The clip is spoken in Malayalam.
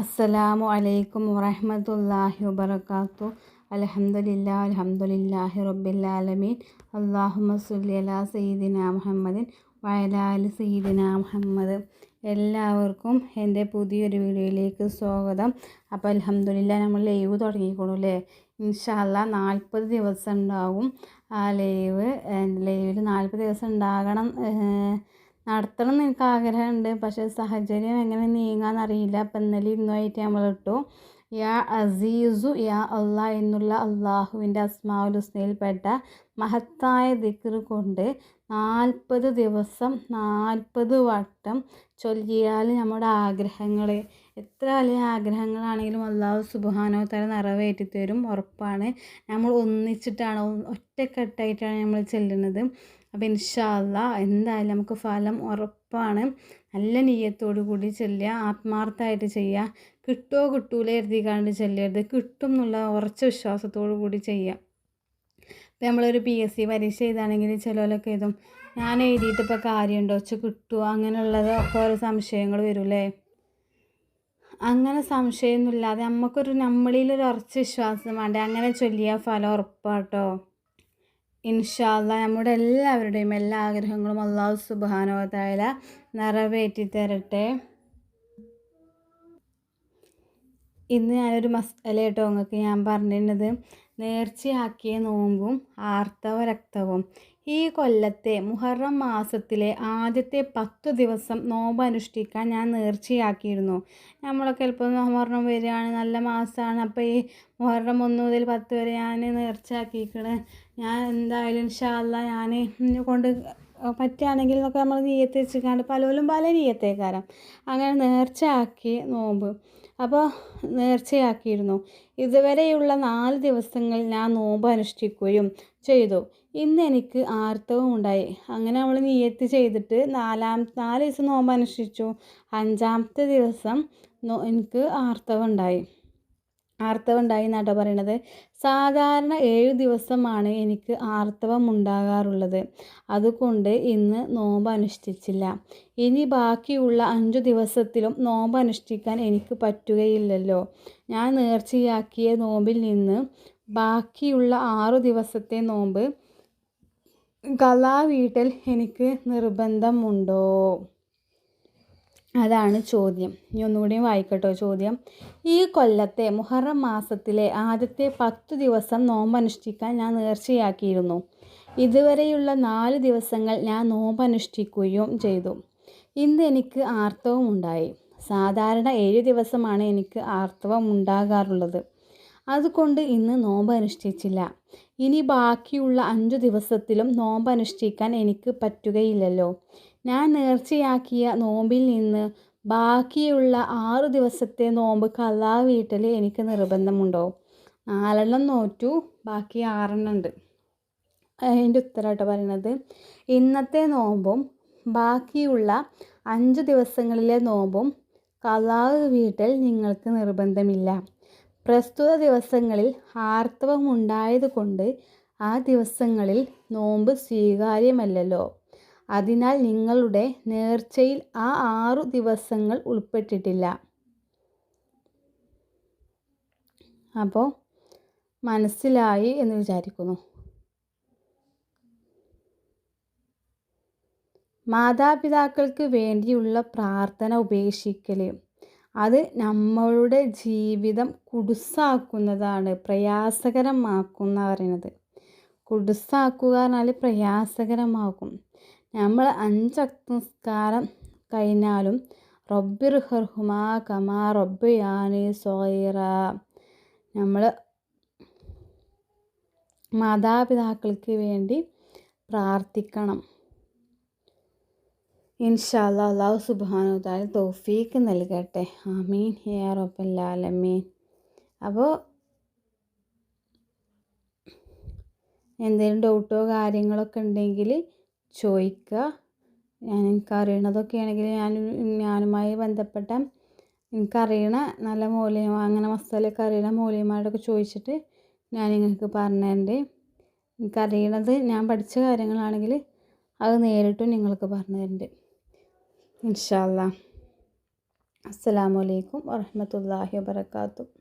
അസ്സലാമു അലൈക്കും വറഹ്മത്തുള്ളാഹി വബറകാതുഹു. അൽഹംദുലില്ലാഹി റബ്ബിൽ ആലമീൻ. അല്ലാഹുമ്മ സ്വല്ലി അലാ സയ്യിദിനാ മുഹമ്മദിൻ വഅലാ ആലി സയ്യിദിനാ മുഹമ്മദ്. എല്ലാവർക്കും എൻ്റെ പുതിയൊരു വീഡിയോയിലേക്ക് സ്വാഗതം. അപ്പോൾ അൽഹംദുലില്ലാഹ് നമ്മൾ ലൈവ് തുടങ്ങിക്കോളൂ അല്ലേ. ഇൻഷാ അല്ലാഹ് 40 ദിവസം ഉണ്ടാവും ആ ലൈവിൽ 40 ദിവസം ഉണ്ടാകണം, നടത്തണം എന്ന് എനിക്ക് ആഗ്രഹമുണ്ട്. പക്ഷേ സാഹചര്യം എങ്ങനെ നീങ്ങാന്നറിയില്ല. അപ്പം ഇന്നലെ ഇന്നുമായിട്ട് നമ്മൾ ഇട്ടു യാ അസീസു യാ അള്ളാഹ് എന്നുള്ള അള്ളാഹുവിൻ്റെ അസ്മാഉൽ ഹുസ്നയിൽപ്പെട്ട മഹത്തായ ദിക്ർ കൊണ്ട് 40 ദിവസം 40 വട്ടം ചൊല്ലിയാൽ നമ്മുടെ ആഗ്രഹങ്ങൾ, എത്ര വലിയ ആഗ്രഹങ്ങളാണെങ്കിലും അള്ളാഹു സുബ്ഹാനഹു വ തആല നിറവേറ്റി തരും, ഉറപ്പാണ്. നമ്മൾ ഒന്നിച്ചിട്ടാണ്, ഒറ്റക്കെട്ടായിട്ടാണ് നമ്മൾ ചെല്ലുന്നത്. അപ്പോൾ ഇൻഷാ അല്ലാഹ് എന്തായാലും നമുക്ക് ഫലം ഉറപ്പാണ്. നല്ല നിയ്യത്തോടു കൂടി ചെല്ലുക, ആത്മാർത്ഥമായിട്ട് ചെയ്യുക. കിട്ടുമോ കിട്ടൂലേ എഴുതിക്കാണ്ട് ചെല്ലരുത്, കിട്ടും എന്നുള്ള ഉറച്ച വിശ്വാസത്തോടു കൂടി ചെയ്യുക. ഇപ്പം നമ്മളൊരു PSC പരീക്ഷ എഴുതാണെങ്കിൽ ചിലവരൊക്കെ എഴുതും ഞാൻ എഴുതിയിട്ട് ഇപ്പോൾ കാര്യമുണ്ടോ, കിട്ടുമോ, അങ്ങനെയുള്ളത് ഒക്കെ ഓരോ സംശയങ്ങൾ വരില്ലേ. അങ്ങനെ സംശയമൊന്നുമില്ലാതെ നമ്മളിലൊരു ഉറച്ച വിശ്വാസം വേണ്ടേ, അങ്ങനെ ചൊല്ലിയ ഫലം ഉറപ്പാട്ടോ. ഇൻഷാ അല്ലാഹ് നമ്മുടെ എല്ലാവരുടെയും എല്ലാ ആഗ്രഹങ്ങളും അല്ലാഹു സുബ്ഹാനഹു വ തആല നിറവേറ്റി തരട്ടെ. ഇന്ന് ഞാനൊരു മസല കേട്ടോ നിങ്ങൾക്ക് ഞാൻ പറഞ്ഞിരുന്നത്, നേർച്ചയാക്കിയ നോമ്പും ആർത്തവ രക്തവും. ഈ കൊല്ലത്തെ മുഹറം മാസത്തിലെ ആദ്യത്തെ 10 ദിവസം നോമ്പ് അനുഷ്ഠിക്കാൻ ഞാൻ നേർച്ചയാക്കിയിരുന്നു. നമ്മളൊക്കെ ചിലപ്പോൾ മുഹറം വരികയാണ്, നല്ല മാസമാണ്, അപ്പോൾ ഈ മുഹറം 1 മുതൽ 10 വരെ ഞാൻ നേർച്ചയാക്കിയിരിക്കണേ. ഞാൻ എന്തായാലും ഇൻഷാ അല്ലാഹ് ഞാൻ കൊണ്ട് പറ്റുകയാണെങ്കിൽ എന്നൊക്കെ നമ്മൾ നിയ്യത്ത് വെച്ചിക്കാണ്ട് പലരും പല നിയ്യത്തേക്കാരം അങ്ങനെ നേർച്ചയാക്കി നോമ്പ്. അപ്പോൾ നേർച്ചയാക്കിയിരുന്നു. ഇതുവരെയുള്ള 4 ദിവസങ്ങൾ ഞാൻ നോമ്പ് അനുഷ്ഠിക്കുകയും ചെയ്തു. ഇന്ന് എനിക്ക് ആർത്തവം ഉണ്ടായി. അങ്ങനെ നമ്മൾ നിയ്യത്ത് ചെയ്തിട്ട് 4 ദിവസം നോമ്പ് അനുഷ്ഠിച്ചു. 5-ാമത്തെ ദിവസം എനിക്ക് ആർത്തവം ഉണ്ടായി എന്നാട്ടോ പറയണത്. സാധാരണ 7 ദിവസമാണ് എനിക്ക് ആർത്തവം ഉണ്ടാകാറുള്ളത്. അതുകൊണ്ട് ഇന്ന് നോമ്പ് അനുഷ്ഠിച്ചില്ല. ഇനി ബാക്കിയുള്ള 5 ദിവസത്തിലും നോമ്പ് അനുഷ്ഠിക്കാൻ എനിക്ക് പറ്റുകയില്ലല്ലോ. ഞാൻ നേർച്ചയാക്കിയ നോമ്പിൽ നിന്ന് ബാക്കിയുള്ള 6 ദിവസത്തെ നോമ്പ് ഖളാ വീട്ടൽ എനിക്ക് നിർബന്ധമുണ്ടോ? അതാണ് ചോദ്യം. ഇനി ഒന്നുകൂടിയും വായിക്കട്ടോ ചോദ്യം. ഈ കൊല്ലത്തെ മുഹറം മാസത്തിലെ ആദ്യത്തെ 10 ദിവസം നോമ്പ് അനുഷ്ഠിക്കാൻ ഞാൻ നേർച്ചയാക്കിയിരുന്നു. ഇതുവരെയുള്ള 4 ദിവസങ്ങൾ ഞാൻ നോമ്പ് അനുഷ്ഠിക്കുകയും ചെയ്തു. ഇന്ന് എനിക്ക് ആർത്തവം ഉണ്ടായി. സാധാരണ 7 ദിവസമാണ് എനിക്ക് ആർത്തവം ഉണ്ടാകാറുള്ളത്. അതുകൊണ്ട് ഇന്ന് നോമ്പ് അനുഷ്ഠിച്ചില്ല. ഇനി ബാക്കിയുള്ള 5 ദിവസത്തിലും നോമ്പ് അനുഷ്ഠിക്കാൻ എനിക്ക് പറ്റുകയില്ലല്ലോ. ഞാൻ നേർച്ചയാക്കിയ നോമ്പിൽ നിന്ന് ബാക്കിയുള്ള 6 ദിവസത്തെ നോമ്പ് ഖളാ വീട്ടൽ എനിക്ക് നിർബന്ധമുണ്ടോ? 4 നോറ്റു, ബാക്കി 6 ഉണ്ട്. അതിൻ്റെ ഉത്തരമായിട്ട് പറയുന്നത്, ഇന്നത്തെ നോമ്പും ബാക്കിയുള്ള 5 ദിവസങ്ങളിലെ നോമ്പും ഖളാ വീട്ടൽ നിങ്ങൾക്ക് നിർബന്ധമില്ല. പ്രസ്തുത ദിവസങ്ങളിൽ ആർത്തവം ഉണ്ടായതുകൊണ്ട് ആ ദിവസങ്ങളിൽ നോമ്പ് സ്വീകാര്യമല്ലല്ലോ. അതിനാൽ നിങ്ങളുടെ നേർച്ചയിൽ ആ 6 ദിവസങ്ങൾ ഉൾപ്പെട്ടിട്ടില്ല. അപ്പോൾ മനസ്സിലായി എന്ന് വിചാരിക്കുന്നു. മാതാപിതാക്കൾക്ക് വേണ്ടിയുള്ള പ്രാർത്ഥന ഉപേക്ഷിക്കൽ, അത് നമ്മളുടെ ജീവിതം കുടുസാക്കുന്നതാണ്, പ്രയാസകരമാക്കുന്ന പറയുന്നത്. കുടുസാക്കുക എന്നാൽ പ്രയാസകരമാക്കും. നമ്മൾ 5 വക്ത് നിസ്കാരം കഴിഞ്ഞാലും റബ്ബിർഹംഹുമാ കമാ റബ്ബയാനി സ്വഗീറാ, നമ്മൾ മാതാപിതാക്കൾക്ക് വേണ്ടി പ്രാർത്ഥിക്കണം. ഇൻഷാ അല്ലാഹ് അല്ലാഹു സുബ്ഹാനഹു വ തആല തൗഫീഖ് നൽകട്ടെ. ആമീൻ യാ റബ്ബൽ ആലമീൻ. അപ്പോൾ എന്തെങ്കിലും ഡൗട്ടോ കാര്യങ്ങളൊക്കെ ഉണ്ടെങ്കിൽ ചോദിക്കുക. എനിക്കറിയണതൊക്കെ ആണെങ്കിൽ ഞാനുമായി ബന്ധപ്പെട്ട എനിക്കറിയണ നല്ല മൗലവിമാർ, അങ്ങനെ മസാലയൊക്കെ അറിയണ മൗലവിമാരോടൊക്കെ ചോദിച്ചിട്ട് ഞാൻ നിങ്ങൾക്ക് പറഞ്ഞുതരണ്ട്. എനിക്കറിയണത് ഞാൻ പഠിച്ച കാര്യങ്ങളാണെങ്കിൽ അത് നേരിട്ടും നിങ്ങൾക്ക് പറഞ്ഞു തരുന്നുണ്ട് ഇൻഷാ അല്ലാഹ്. അസ്സലാമു അലൈക്കും വറഹ്മത്തുള്ളാഹി വബറകാതുഹു.